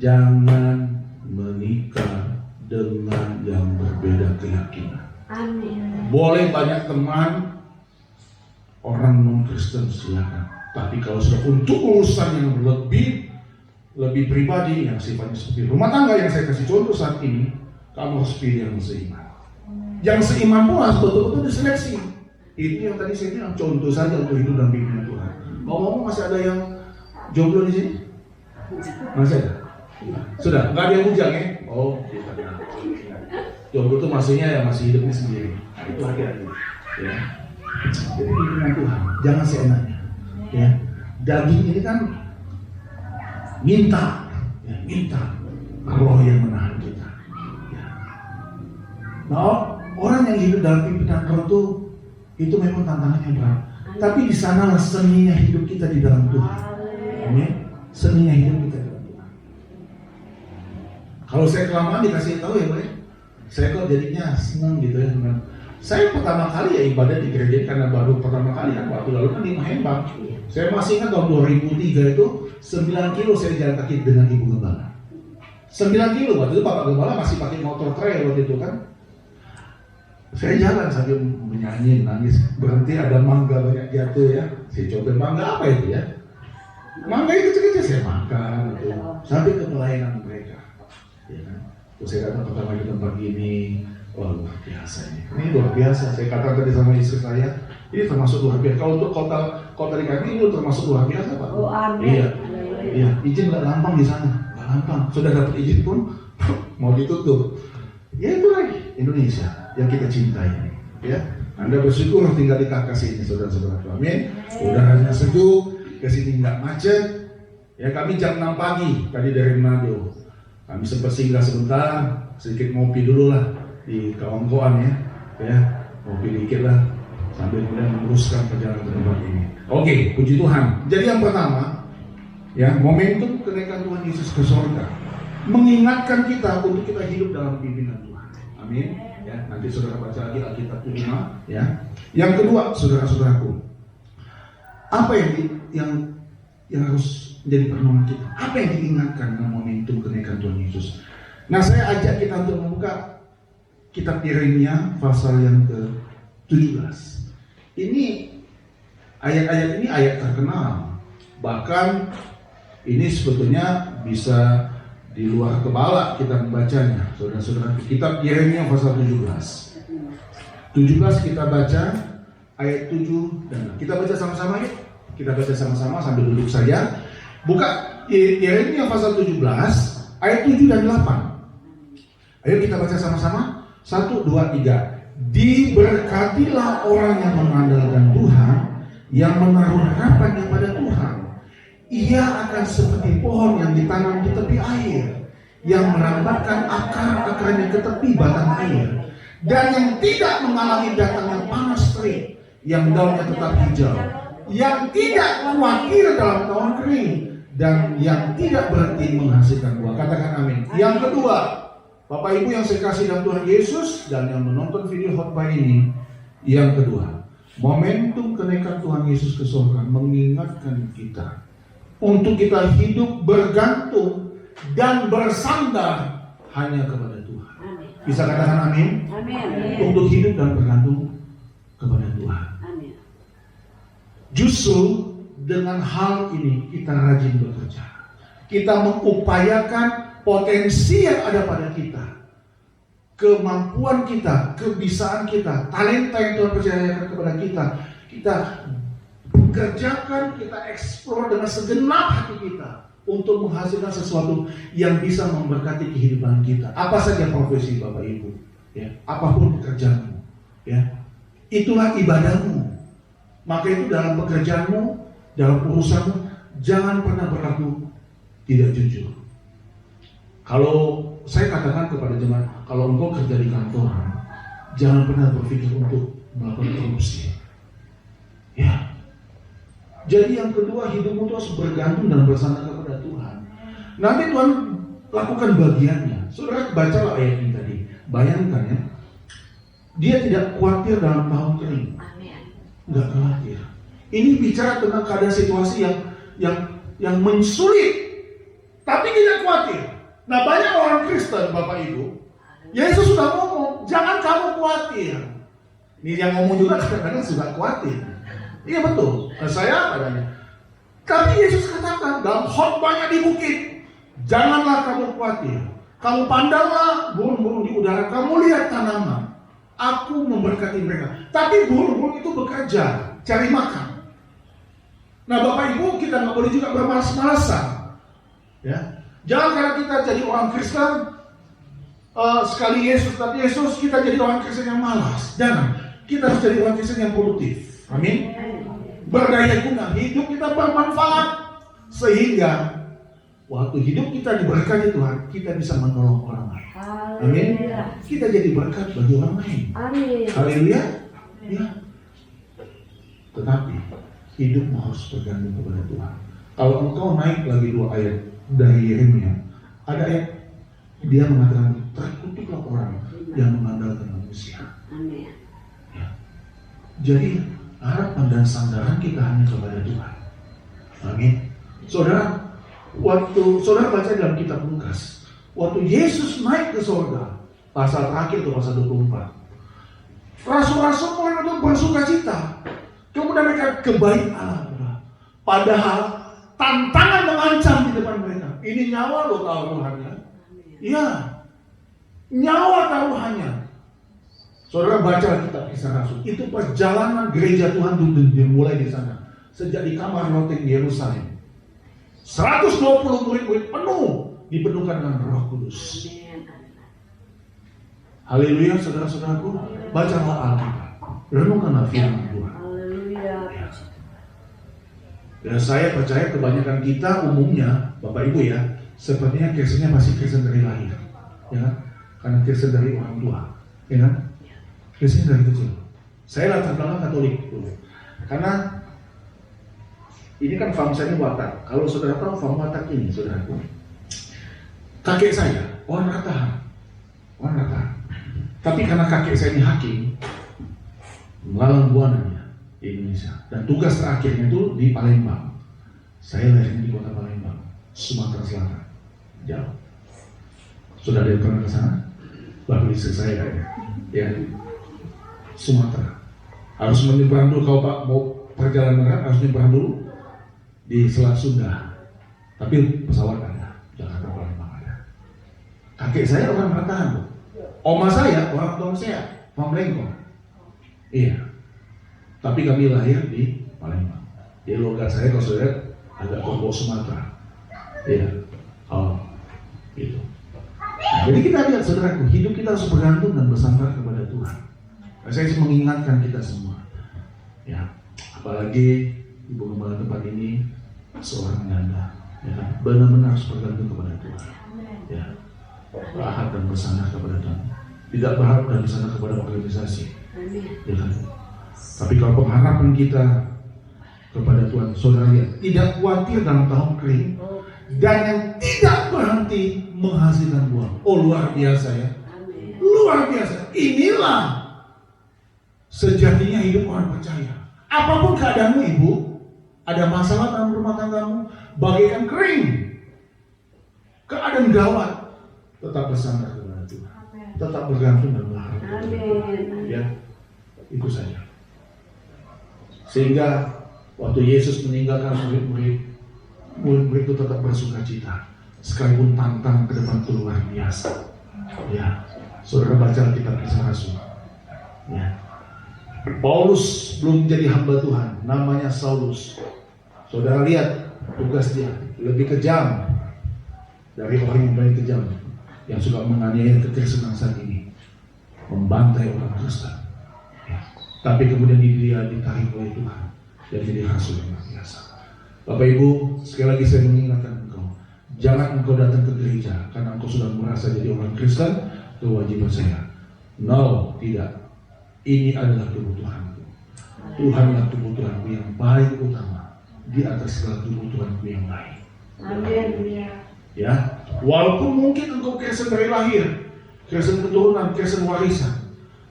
[SPEAKER 1] jangan menikah dengan yang berbeda keyakinan.
[SPEAKER 2] Amin.
[SPEAKER 1] Boleh banyak teman orang non-Kristen, silakan. Tapi kalau sudah untuk urusan yang lebih pribadi, yang sifatnya seperti rumah tangga yang saya kasih contoh saat ini, kamu harus pilih yang seiman. Yang seiman pun harus betul-betul diseleksi. Itu yang tadi saya bilang, contoh saja untuk hidup dalam pimpinan Tuhan. Ngomong masih ada yang jomblo di sini? Masih ada? Sudah, nggak ada yang bujang ya? Oh, kita kenal. Jomblo itu maksudnya ya masih hidupnya sendiri. Nah, itu hati-hati. Ya. Jadi pimpinan Tuhan, jangan seenaknya. Ya. Daging ini kan minta roh yang menahan kita. Ya. Nah, orang yang hidup dalam pimpinan roh itu memang tantangannya berat. Tapi di sanalah seninya hidup kita di dalam Tuhan. Amin. Seninya hidup kita di dalam Tuhan. Kalau saya kelamaan dikasih tahu ya, Pak, saya kok jadinya senang gitu ya. Saya pertama kali ya ibadah di gereja karena baru pertama kali kan waktu lalu kan di Mahembang. Saya masih ingat tahun 2003 itu 9 kilo saya jalan kaki dengan Ibu Gembala. 9 kilo waktu itu Bapak Gembala masih pakai motor trail waktu itu kan. Saya jalan sambil menyanyi, nangis, berhenti ada mangga banyak jatuh ya. Saya coba mangga apa itu ya? Mangga itu kecil-kecil saya makan gitu. Sampai ke pelayanan mereka. Ya kan? Terus saya datang pertama ke tempat ini, wah luar biasa ini. Ini luar biasa. Saya katakan tadi sama istri saya, ini termasuk luar biasa. Kalau untuk kota di kami ini termasuk luar biasa, Pak.
[SPEAKER 2] Oh, amin.
[SPEAKER 1] Iya. Iya, izin nggak gampang di sana, nggak gampang. Sudah dapat izin pun mau ditutup. Ya itu lagi Indonesia yang kita cintai. Ya, Anda bersyukur tinggal di KKS ini, saudara-saudara. Amin. Udaranya sejuk, kesini nggak macet. Ya, kami jam 6 pagi tadi dari Manado. Kami sempat singgah sebentar, sedikit ngopi dulu lah di kawan-kawan ya. Ya, ngopi dikit lah sambil kemudian meneruskan perjalanan ke tempat ini. Oke, puji Tuhan. Jadi yang pertama, ya, momentum kenaikan Tuhan Yesus ke surga mengingatkan kita untuk kita hidup dalam pimpinan Tuhan. Amin. Ya, nanti saudara baca lagi Alkitab 5 ya. Yang kedua, saudara-saudaraku, apa yang harus menjadi perenungan kita? Apa yang diingatkan dengan momentum kenaikan Tuhan Yesus? Nah, saya ajak kita untuk membuka kitab Yeremia pasal yang ke-17. Ini ayat-ayat ini ayat terkenal. Bahkan ini sebetulnya bisa di luar kepala kita membacanya, saudara-saudara. Kitab Yeremia pasal 17. 17 kita baca ayat 7 dan kita baca sama-sama ya. Kita baca sama-sama sambil duduk saja. Buka Yeremia pasal 17 ayat 7 dan 8. Ayo kita baca sama-sama. 1, 2, 3. Diberkatilah orang yang mengandalkan Tuhan, yang menaruh harapannya pada Tuhan. Ia akan seperti pohon yang ditanam di tepi air, yang merambatkan akar-akarnya ke tepi batang air, dan yang tidak mengalami datangnya panas terik, yang daunnya tetap hijau, yang tidak khawatir dalam tahun kering, dan yang tidak berhenti menghasilkan buah. Katakan amin. Yang kedua, Bapak Ibu yang saya kasih dalam Tuhan Yesus dan yang menonton video khotbah ini, yang kedua, momentum kenaikan Tuhan Yesus ke surga mengingatkan kita untuk kita hidup bergantung dan bersandar hanya kepada Tuhan.
[SPEAKER 2] Amin.
[SPEAKER 1] Bisa katakan amin?
[SPEAKER 2] Amin.
[SPEAKER 1] Untuk hidup dan bergantung kepada Tuhan.
[SPEAKER 2] Amin.
[SPEAKER 1] Justru dengan hal ini kita rajin bekerja. Kita mengupayakan potensi yang ada pada kita, kemampuan kita, kebisaan kita, talenta yang Tuhan percayakan kepada kita. Kita kerjakan, kita eksplor dengan segenap hati kita untuk menghasilkan sesuatu yang bisa memberkati kehidupan kita. Apa saja profesi Bapak Ibu, ya, apapun pekerjaanmu, ya, itulah ibadahmu. Maka itu dalam pekerjaanmu, dalam urusanmu, jangan pernah berlaku tidak jujur. Kalau saya katakan kepada jemaat, kalau engkau kerja di kantoran, jangan pernah berpikir untuk melakukan korupsi. Ya. Jadi yang kedua, hidupmu itu harus bergantung dan bersandar kepada Tuhan. Nanti Tuhan lakukan bagiannya. Saudara bacalah ayat ini tadi. Bayangkan ya, dia tidak khawatir dalam tahun kering. Enggak khawatir. Ini bicara tentang keadaan situasi yang mensulit, tapi tidak khawatir. Nah, banyak orang Kristen, Bapak Ibu, Yesus sudah ngomong, jangan kamu khawatir. Ini yang ngomong juga kadang-kadang suka khawatir. Iya betul, saya adanya. Tapi Yesus katakan dalam khotbahnya di bukit, janganlah kamu khawatir. Kamu pandanglah burung-burung di udara, kamu lihat tanaman. Aku memberkati mereka. Tapi burung-burung itu bekerja, cari makan. Nah Bapak Ibu, kita nggak boleh juga bermalas-malasan. Ya, jangan karena kita jadi orang Kristen, sekali Yesus, tapi Yesus, kita jadi orang Kristen yang malas. Jangan, kita harus jadi orang Kristen yang produktif. Amin. Berdaya guna, hidup kita bermanfaat. Sehingga waktu hidup kita diberkati Tuhan, kita bisa menolong orang lain. Amin. Kita jadi berkat bagi orang lain.
[SPEAKER 2] Amin.
[SPEAKER 1] Haleluya. Ya. Tetapi hidupmu harus bergantung kepada Tuhan. Kalau engkau naik lagi 2 ayat dari Yeremia, ada ayat dia mengatakan terkutuklah orang yang mengandalkan manusia.
[SPEAKER 2] Amin.
[SPEAKER 1] Ya. Jadi harapan dan sandaran kita hanya kepada Tuhan. Amin. Saudara, waktu saudara baca dalam kitab Lukas, waktu Yesus naik ke surga, pasal terakhir ke pasal 24, rasul-rasul mulai untuk bersuka cita. Kemudian mereka kebaik Allah. Padahal tantangan mengancam di depan mereka. Ini nyawa loh taruhannya. Iya, nyawa taruhannya. Saudara baca kitab Kisah Rasul, itu perjalanan gereja Tuhan dimulai di sana. Sejak di kamar loteng Yerusalem, 120 murid-murid penuh dipenuhkan dengan Roh Kudus. Haleluya, saudara-saudaraku, bacalah Alkitab, renungkanlah firman Tuhan. Dan saya percaya kebanyakan kita umumnya, Bapak Ibu ya, sepertinya Kristennya masih Kristen dari lahir, ya kan? Karena Kristen dari orang tua, ya kan? Kristen dari kecil. Saya latar belakang Katolik dulu, karena ini kan fam saya ini Watak. Kalau saudara tahu fam Watak ini, saudaraku, kakek saya orang Ratahan. Tapi karena kakek saya ini hakim, Malang Buananya di Indonesia, dan tugas terakhirnya itu di Palembang. Saya lahirnya di kota Palembang, Sumatera Selatan, jauh. Sudah ada yang pernah ke sana? Baru istri saya kayaknya, ya, Sumatera. Harus menyeberang dulu kalau Pak mau perjalanan darat, harus menyeberang dulu di Selat Sunda. Tapi pesawat ada, Jakarta Palembang ada. Kakek saya orang Ratahan, oma saya orang tua saya, Pak Lengkong. Iya. Tapi kami lahir di Palembang. Jadi logat saya kalau saudara agak kelompok Sumatera. Iya. Oh, gitu. Nah, jadi kita lihat saudaraku, hidup kita harus bergantung dan bersandar kepada Tuhan. Nah, saya mengingatkan kita semua. Ya, apalagi ibu gembala tempat ini seorang janda, ya kan? Benar-benar harus bergantung kepada Tuhan. Ya, berharap dan bersandar kepada Tuhan. Tidak berharap dan bersandar kepada organisasi. Ya kan? Tapi kalau pengharapan kita kepada Tuhan, saudara lihat, tidak khawatir dalam tahun kering dan yang tidak berhenti menghasilkan buah. Oh, luar biasa ya. Luar biasa. Inilah sejatinya hidup orang percaya. Apapun keadaanmu ibu, ada masalah dalam rumah tanggamu, bagaikan kering, keadaan gawat, tetap bersandar kepada Tuhan, tetap bergantung dan berharap. Ya, itu saja. Sehingga waktu Yesus meninggalkan murid-murid itu tetap bersuka cita, sekalipun tantang ke depan itu luar biasa. Ya, saudara baca kitab Kisah Rasul. Ya, Paulus belum menjadi hamba Tuhan, namanya Saulus. Saudara lihat tugas dia lebih kejam dari orang yang paling kejam, yang suka menganiaya kekristenan saat ini, membantai orang Kristen. Ya. Tapi kemudian dia ditarik oleh Tuhan dan jadi rasul yang luar biasa. Bapak Ibu, sekali lagi saya mengingatkan engkau, jangan engkau datang ke gereja karena engkau sudah merasa jadi orang Kristen, kewajiban saya. No, tidak. Ini adalah kebutuhanku. Tuhanlah kebutuhanku yang paling utama di atas segala kebutuhanku yang lain.
[SPEAKER 2] Amin.
[SPEAKER 1] Ya, walaupun mungkin engkau Kristen dari lahir, Kristen keturunan, Kristen warisan,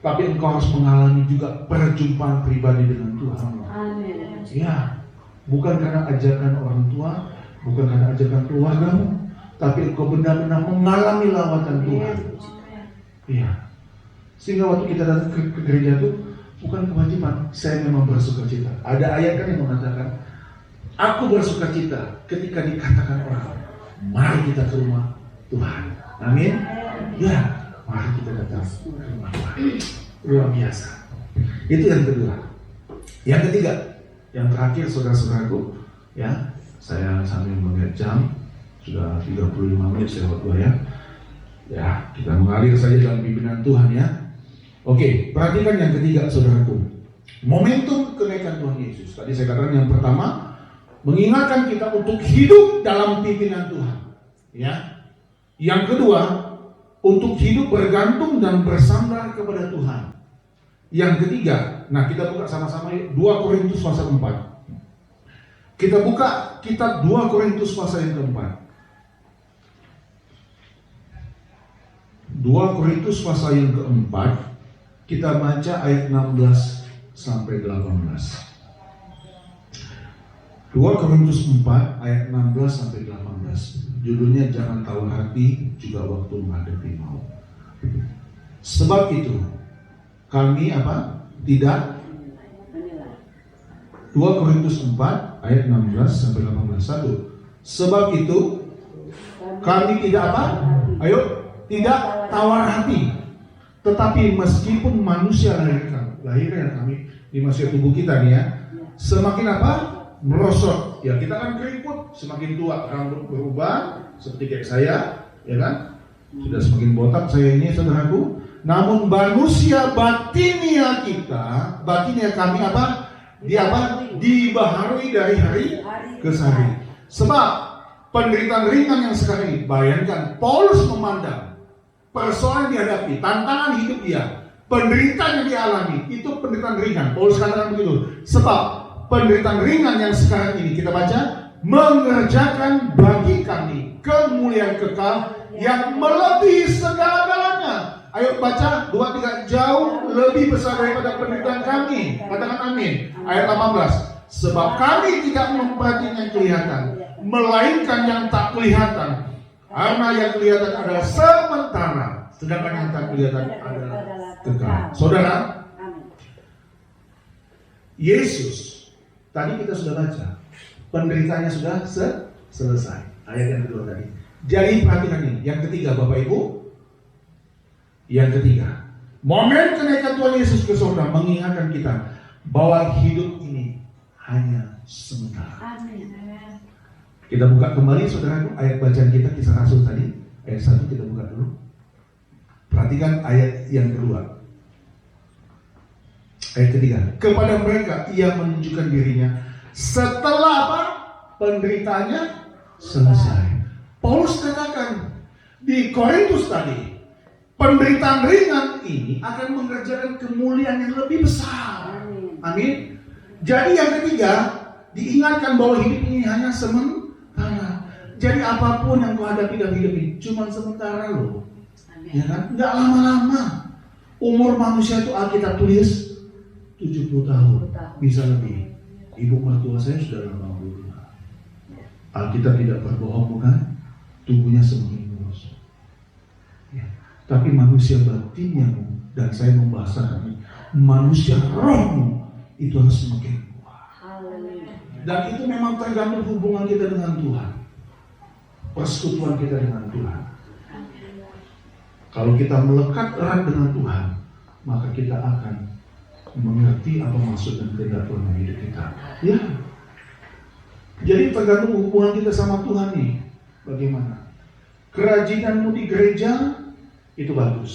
[SPEAKER 1] tapi engkau harus mengalami juga perjumpaan pribadi dengan Tuhan.
[SPEAKER 2] Amin.
[SPEAKER 1] Ya, bukan karena ajakan orang tua, bukan karena ajakan keluargamu, tapi engkau benar-benar mengalami lawatan Tuhan. Iya. Sehingga waktu kita datang ke gereja itu bukan kewajiban, saya memang bersuka cita. Ada ayat kan yang mengatakan, aku bersuka cita ketika dikatakan orang, mari kita ke rumah Tuhan. Amin. Ya, mari kita datang ke rumah Tuhan. Luar biasa. Itu yang kedua. Yang ketiga, yang terakhir saudara-saudaraku, ya, saya sambil melihat jam, sudah 35 menit saya buat ya. Ya, kita mengalir saja dalam pimpinan Tuhan ya. Oke, perhatikan yang ketiga saudaraku. Momentum kenaikan Tuhan Yesus. Tadi saya katakan yang pertama, mengingatkan kita untuk hidup dalam pimpinan Tuhan. Ya. Yang kedua, untuk hidup bergantung dan bersandar kepada Tuhan. Yang ketiga, nah kita buka sama-sama 2 Korintus pasal 4. Kita buka kitab 2 Korintus pasal yang keempat. 2 Korintus pasal yang keempat. Kita baca ayat 16 sampai 18. 2 Korintus 4 ayat 16 sampai 18. Judulnya jangan tawar hati juga waktu menghadapi maut. Sebab itu kami tidak 2 Korintus 4 ayat 16 sampai 18. 1. Sebab itu kami tidak tidak tawar hati. Tetapi meskipun manusia lahirnya kami di manusia tubuh kita nih ya, semakin merosot. Ya kita kan keriput, semakin tua rambut berubah seperti kayak saya, ya kan? Sudah semakin botak saya ini saudaraku. Namun manusia batinia kami dibaharui dari hari ke hari. Sebab penderitaan ringan yang sekarang ini, bayangkan Paulus memandang persoalan yang dihadapi, tantangan hidup dia, penderitaan yang dialami, itu penderitaan ringan. Paulus katakan begitu. Sebab penderitaan ringan yang sekarang ini kita baca, mengerjakan bagi kami kemuliaan kekal yang melebihi segala-galanya. Ayo baca 2-3, jauh lebih besar daripada penderitaan kami. Katakan amin. Ayat 18. Sebab kami tidak memperhatikan yang kelihatan, melainkan yang tak kelihatan. Karena yang kelihatan adalah sementara, sedangkan yang tak kelihatan adalah kekal. Saudara, Yesus tadi kita sudah baca, penderitaannya sudah selesai. Ayat yang kedua tadi. Jadi perhatikan ini, yang ketiga Bapak Ibu. Yang ketiga, momen kenaikan Tuhan Yesus ke surga mengingatkan kita bahwa hidup ini hanya sementara. Amin. Kita buka kembali saudaraku ayat bacaan kita Kisah Rasul tadi. Ayat 1 kita buka dulu. Perhatikan ayat yang kedua. Ayat ketiga. Kepada mereka ia menunjukkan dirinya setelah penderitaannya selesai. Paulus katakan di Korintus tadi, penderitaan ringan ini akan mengerjakan kemuliaan yang lebih besar. Amin. Jadi yang ketiga, diingatkan bahwa hidup ini hanya sementara. Jadi apapun yang kau hadapi dalam hidup ini cuma sementara loh. Ya kan? Enggak lama-lama. Umur manusia itu Alkitab tulis 70 tahun. Bisa lebih. Ibu mertua saya sudah 80. Alkitab tidak berbohong bukan? Tubuhnya semakin merosot. Ya. Tapi manusia batinnya dan saya membahasakan ini, manusia rohmu itu harus semakin kuat. Dan itu memang tergantung hubungan kita dengan Tuhan. Persekutuan kita dengan Tuhan. Kalau kita melekat erat dengan Tuhan, maka kita akan mengerti apa maksud dan kehendak Tuhan dalam hidup kita. Ya. Jadi tergantung hubungan kita sama Tuhan nih. Bagaimana? Kerajinanmu di gereja itu bagus.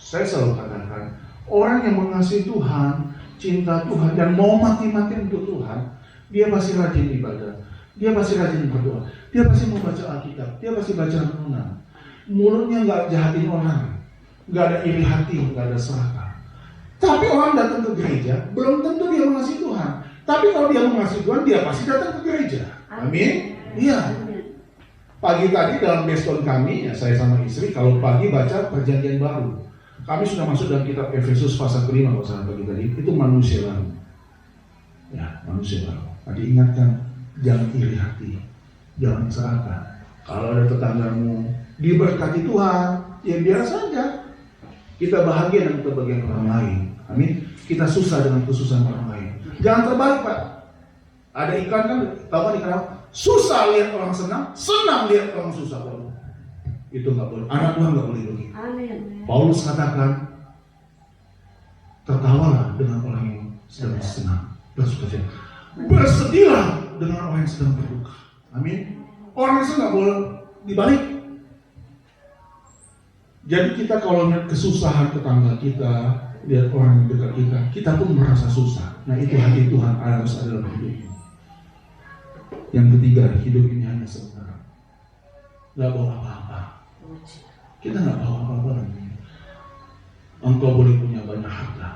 [SPEAKER 1] Saya selalu katakan, orang yang mengasihi Tuhan, cinta Tuhan dan mau mati-mati untuk Tuhan, dia pasti rajin ibadah. Dia pasti rajin berdoa. Dia pasti membaca Alkitab. Dia pasti baca renungan. Mulutnya nggak jahatin orang, nggak ada iri hati, nggak ada serakah. Tapi orang datang ke gereja, belum tentu dia mengasihi Tuhan. Tapi kalau dia mengasihi Tuhan, dia pasti datang ke gereja. Amin. Iya. Pagi tadi dalam basecamp kami, ya saya sama istri, kalau pagi baca Perjanjian Baru. Kami sudah masuk dalam kitab Efesus pasal ke-5 kalau salah pagi tadi. Itu manusia baru. Ya, manusia baru. Tadi ingatkan, jangan iri hati, jangan serakah. Kalau ada tetanggamu diberkati Tuhan, ya biar saja. Kita bahagia dengan kebahagiaan orang lain. Amin. Kita susah dengan kesusahan orang lain. Jangan terbalik, Pak. Ada iklan kan, tahu kan iklan? Susah lihat orang senang, senang lihat orang susah. Itu nggak boleh. Anak Tuhan nggak boleh begitu. Paulus katakan, tertawalah dengan orang yang sedang senang, bersukacita. Bersedihlah dengan orang yang sedang berduka. Amin. Orang itu nggak boleh dibalik. Jadi kita kalau lihat kesusahan tetangga kita, lihat orang yang dekat kita, kita pun merasa susah. Nah itu hati Tuhan harus ada dalam hidup ini. Yang ketiga, hidup ini hanya sementara. Nggak bawa apa-apa. Kita nggak bawa apa-apa lagi. Engkau boleh punya banyak harta,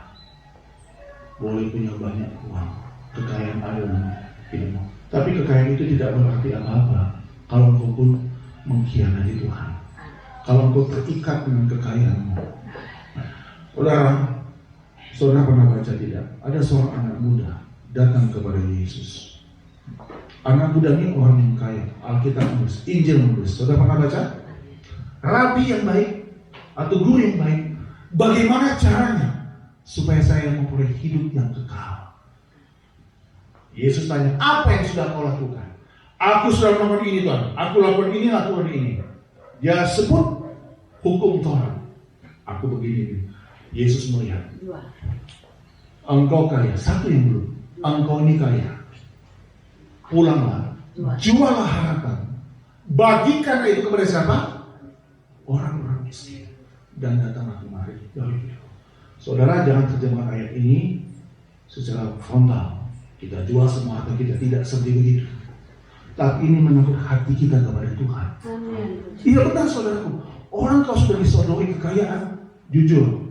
[SPEAKER 1] boleh punya banyak uang, kekayaan ada dalam hidupmu. Tapi kekayaan itu tidak berarti apa-apa kalau engkau pun mengkhianati Tuhan. Kalau engkau terikat dengan kekayaanmu. Saudara pernah baca tidak? Ada seorang anak muda datang kepada Yesus. Anak muda ini orang yang kaya. Alkitab menulis, Injil menulis. Saudara pernah baca? Rabi yang baik atau guru yang baik, bagaimana caranya supaya saya memperoleh hidup yang kekal? Yesus tanya, apa yang sudah kau lakukan? Aku sudah melakukan ini, Tuhan. Aku lakukan ini, lakukan ini. Dia sebut hukum Taurat. Aku begini. Yesus melihat, engkau kaya. Satu yang belum, engkau ini kaya. Pulanglah, jualah harta, bagikan itu kepada siapa? Orang-orang miskin. Dan datanglah kemari. Saudara, jangan terjemah ayat ini secara frontal. Kita jual semua harta kita, tidak seperti begitu. Tapi ini menurut hati kita kepada Tuhan. Iya benar, saudaraku. Orang kalau sudah disodori kekayaan, jujur,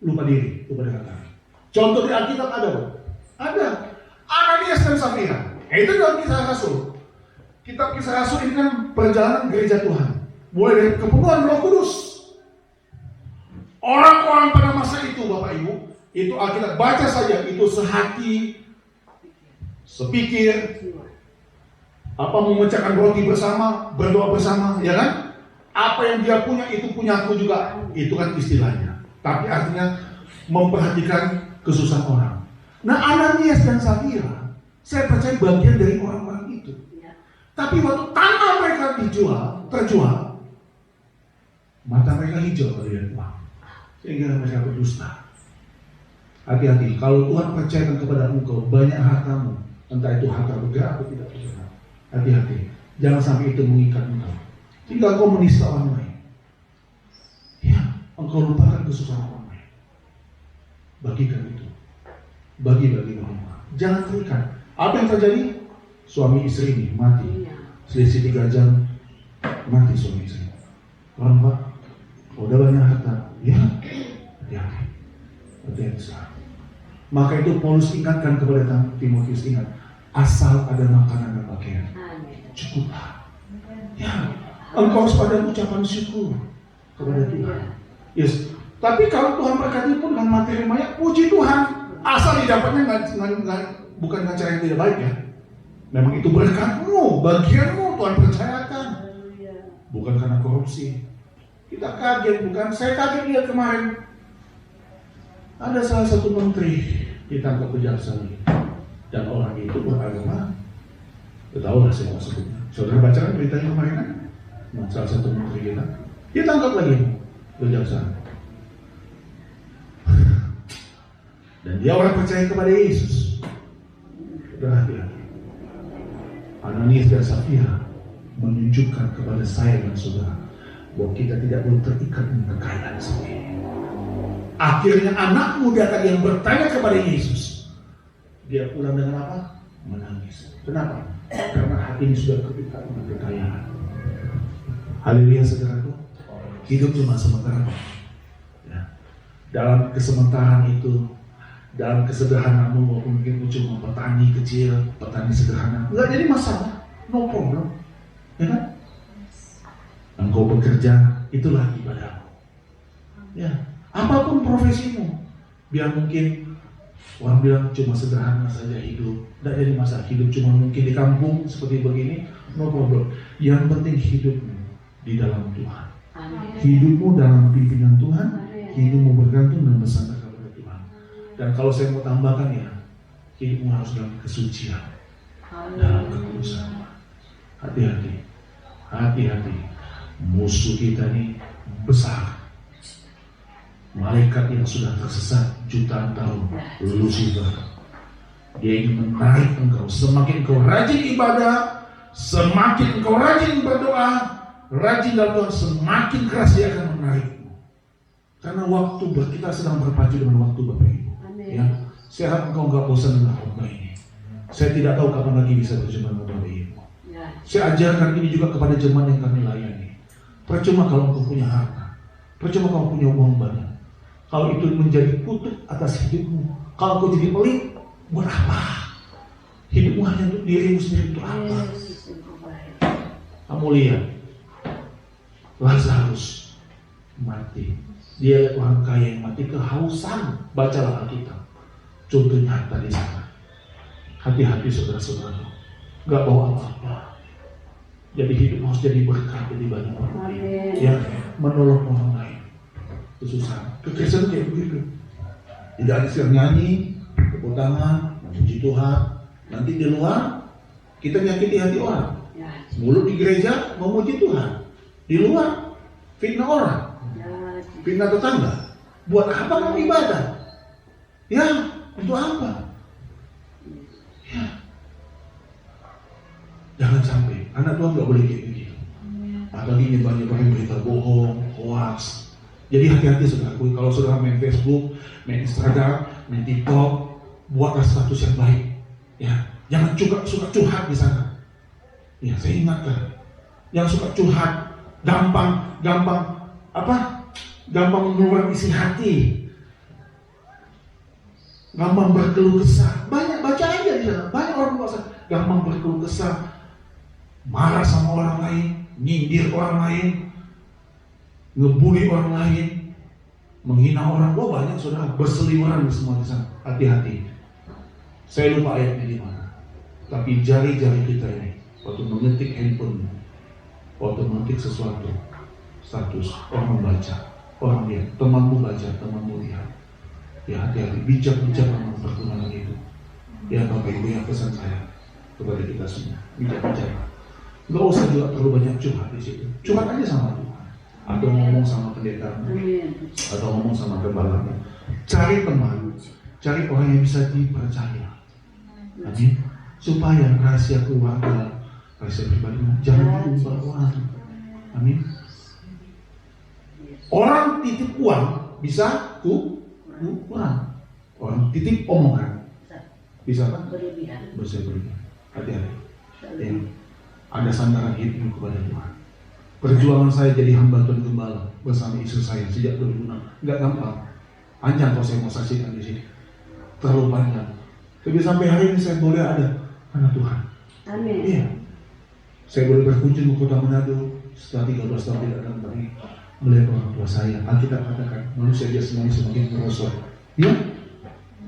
[SPEAKER 1] lupa diri, lupa dengan kami. Contoh di Alkitab ada, ada. Ananias dan Safira. Itu dalam Kisah Rasul. Kitab Kisah Rasul ini kan perjalanan gereja Tuhan. Mulai dari kepenuhan Roh Kudus. Orang-orang pada masa itu, Bapak Ibu, itu Alkitab baca saja, itu sehati, sepikir, memecahkan roti bersama, berdoa bersama, ya kan? Apa yang dia punya itu punya aku juga, itu kan istilahnya. Tapi artinya memperhatikan kesusahan orang. Nah, Ananias dan Safira, saya percaya bagian dari orang-orang itu. Tapi waktu tanah mereka terjual, mata mereka hijau melihat uang, sehingga mereka berdusta. Hati-hati, kalau Tuhan percayakan kepada engkau banyak hartamu, entah itu harta bergerak atau tidak bergerak, hati-hati, jangan sampai itu mengikat engkau, sehingga engkau menista orang lain. Ya, engkau lupakan kesusahan orang lain. Bagikan itu, bagi orang. Jangan terikat. Apa yang terjadi? Suami istri ini mati, selisih 3 jam, mati suami istri. Orang Pak, udah banyak harta, ya, hati-hati. Maka itu Paulus ingatkan kepada Timotius, ingat, asal ada makanan dan pakaian, cukuplah. Ya, engkau harus pada ucapan syukur kepada Tuhan. Yes. Tapi kalau Tuhan berkati pun dengan materi banyak, puji Tuhan. Asal didapatnya bukan dengan cara yang tidak baik ya. Memang itu berkatmu, bagianmu, Tuhan percayakan. Bukan karena korupsi. Kita kaget, bukan? Saya kaget lihat kemarin. Ada salah satu menteri ditangkap kejaksaan dan orang itu beragama. Tahu lah saya mau sebutnya. Saudara baca kan beritanya kemarin kan? Nah, salah satu menteri kita ditangkap lagi kejaksaan. Dan dia orang percaya kepada Yesus. Sudah hati-hati. Ananias dan Safira menunjukkan kepada saya dan saudara bahwa kita tidak boleh terikat dengan kekayaan sendiri. Akhirnya anak muda tadi yang bertanya kepada Yesus, dia pulang dengan apa? Menangis. Kenapa? Karena hatinya sudah terikat dengan kekayaan. Haleluya, saudaraku. Hidup cuma sementara. Ya. Dalam kesementaraan itu, dalam kesederhanaanmu, walaupun mungkin cuma petani kecil, petani sederhana, nggak jadi masalah, no problem, ya kan? Engkau bekerja, itulah ibadahmu. Ya, apapun profesimu, biar mungkin orang bilang cuma sederhana saja hidup, nggak jadi masalah. Hidup cuma mungkin di kampung seperti begini, no problem. Yang penting hidupmu di dalam Tuhan. Hidupmu dalam pimpinan Tuhan, hidupmu bergantung dan bersandar kepada Tuhan. Dan kalau saya mau tambahkan ya, hidupmu harus dalam kesucian, dalam kekudusan. Hati-hati, hati-hati. Musuh kita ini besar. Malaikat yang sudah tersesat jutaan tahun, Lucifer. Dia ingin menarik engkau. Semakin engkau rajin ibadah, semakin engkau rajin berdoa, rajin dalam Tuhan, semakin keras dia akan menarikmu. Karena waktu kita sedang berpacu dengan waktu Bapak Ibu. Ya, saya harap engkau enggak bosan dengan khotbah ini. Saya tidak tahu kapan lagi bisa berjumpa dengan Bapak Ibu. Saya ajarkan ini juga kepada jemaat yang kami layani. Percuma kalau engkau punya harta, percuma kalau punya uang banyak. Kalau itu menjadi kutuk atas hidupmu, kalau kau jadi pelit, buat apa? Hidupmu hanya untuk dirimu sendiri, untuk apa? Kamu lihat, Lazarus mati. Dia orang kaya yang mati kehausan. Bacalah Alkitab. Contoh nyata di sana. Hati-hati saudara-saudara, gak bawa apa-apa. Jadi hidup harus jadi berkat, jadi banyak orang lain. Ya, menolong orang lain. Kesusahan. Kekristenan kayak begitu. Tidak ada istilah nyanyi, tepuk tangan, memuji Tuhan. Nanti di luar kita nyakiti hati orang. Mulut di gereja memuji Tuhan, di luar fitnah orang, fitnah tetangga. Buat apa kamu ibadah? Ya, untuk apa? Ya. Jangan sampai anak Tuhan nggak boleh kayak begitu. Apalagi nyebar-nyebarin berita bohong, hoax. Jadi hati-hati saudaraku, kalau saudara main Facebook, main Instagram, main TikTok, buatlah status yang baik. Ya, jangan suka curhat di sana. Ya, saya ingatkan, yang suka curhat, gampang mengeluarkan isi hati, gampang berkeluh kesah. Banyak baca aja di sana, banyak orang puasa, gampang berkeluh kesah, marah sama orang lain, nyindir orang lain, ngebully orang lain, menghina orang. Banyak saudara berseliweran semua di sana. Hati-hati. Saya lupa ayatnya di mana. Tapi jari-jari kita ini, waktu mengetik handphone, waktu mengetik sesuatu, status, orang membaca, orang lihat, temanmu baca, temanmu lihat. Ya hati-hati, bijak-bijak dalam perkembangan itu. Ya Bapak Ibu, yang pesan saya kepada kita semua, bijak-bijak. Gak usah juga terlalu banyak curhat di situ. Curhat aja sama Tuhan, atau ngomong sama pendetamu, atau ngomong sama gembalamu. Cari teman, cari orang yang bisa dipercaya. Amin. Supaya rahasia keluarga, rahasia pribadimu jangan diumbar orang. Amin. Orang titip uang bisa kurang. Orang titip omongan bisa kan? Bisa berlebihan. Hati-hati. Ya. Ada sandaran hidupmu kepada Tuhan. Perjuangan saya jadi hamba Tuhan Gembala bersama istri saya sejak 2006. Enggak gampang. Panjang kalau saya mau saksikan di sini. Terlalu panjang. Tapi sampai hari ini saya boleh ada anak Tuhan.
[SPEAKER 2] Amin.
[SPEAKER 1] Iya. Saya boleh berkunjung ke kota Manado setelah 13 tahun tidak datang lagi, melihat orang tua saya. Alkitab katakan manusia dia semuanya semakin merosot. Ya,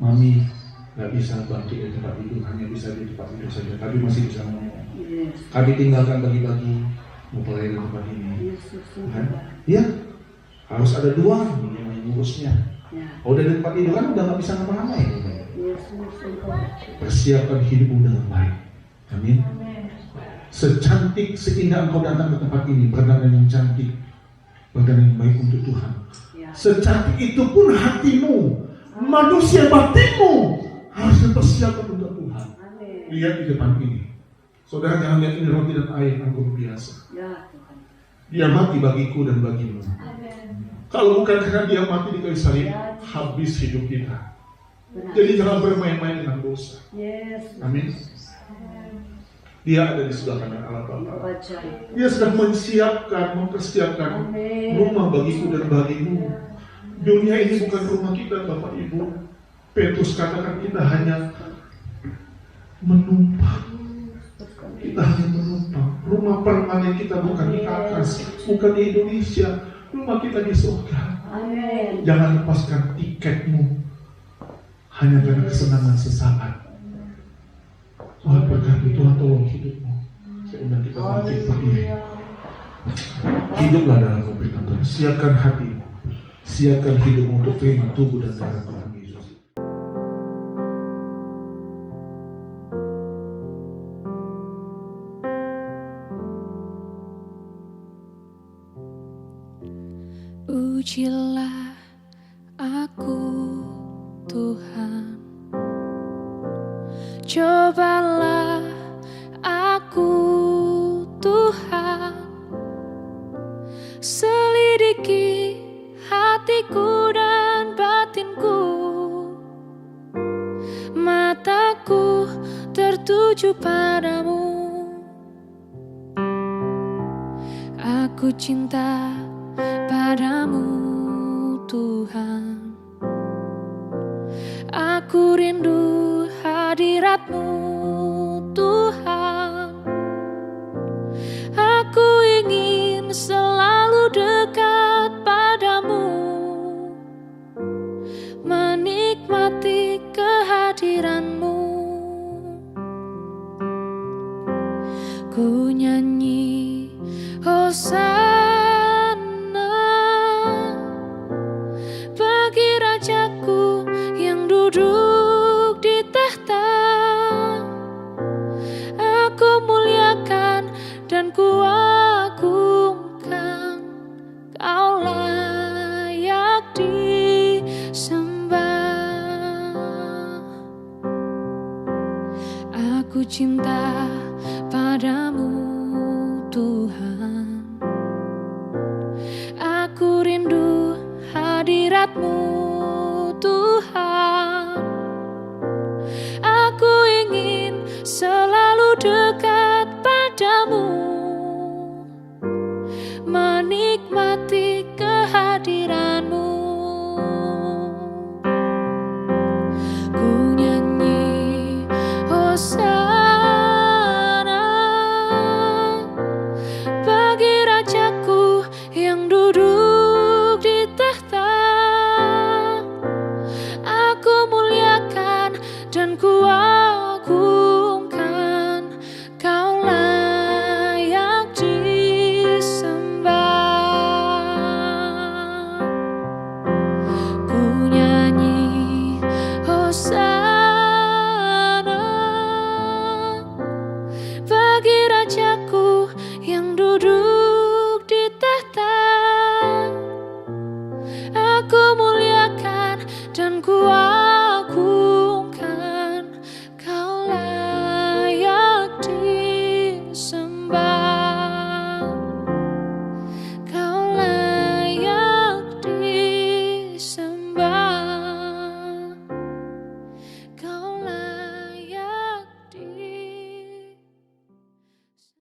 [SPEAKER 1] mami nggak bisa bangkit di tempat tidur, hanya bisa di tempat tidur saja, tapi masih bisa ngomong. Kami tinggalkan bagi-bagi mau pelayanan tempat ini. Kan? Ya, harus ada dua yang mengurusnya. Kalau udah di tempat tidur kan udah nggak bisa ngapa-ngapain. Persiapkan hidupmu dengan baik. Amin. Secantik, seindah engkau datang ke tempat ini, berdandan yang cantik, berdandan yang baik untuk Tuhan. Secantik itu pun hatimu, manusia batinmu harus dipersiapkan untuk Tuhan. Lihat di depan ini. Saudara jangan lihat ini roti dan air anggur biasa. Dia mati bagiku dan bagimu. Kalau bukan karena dia mati di kayu salib, habis hidup kita. Jadi jangan bermain-main dengan dosa. Amin. Dia ada di sebelah kanan Allah Bapa. Dia sedang mempersiapkan rumah bagiku dan bagimu. Dunia ini bukan rumah kita, Bapak Ibu. Petrus katakan kita hanya menumpang. Kita hanya menumpang. Rumah permanen kita bukan di atas, bukan di Indonesia. Rumah kita di surga. Jangan lepaskan tiketmu hanya karena kesenangan sesaat. Tuhan berkati, Tuhan tolong hidupmu. Saya undang kita bangkit berdiri. Hiduplah dalam kebaikan Tuhan. Siapkan hati, siapkan hidup untuk terima tubuh dan darah Tuhan Yesus.
[SPEAKER 3] Ujilah aku, Tuhan. Cobalah aku, Tuhan. Selidiki hatiku dan batinku. Mataku tertuju padamu. Aku cinta padamu, Tuhan. Aku rindu hadirat-Mu, Tuhan. Aku ingin selalu dekat padamu, menikmati kehadiran-Mu. Ku nyanyi Hosana bagi Rajaku yang duduk di tahta. Aku muliakan dan ku agungkan, Kau layak disembah. Aku cinta padamu, Tuhan. Aku rindu hadirat-Mu, Tuhan. Aku ingin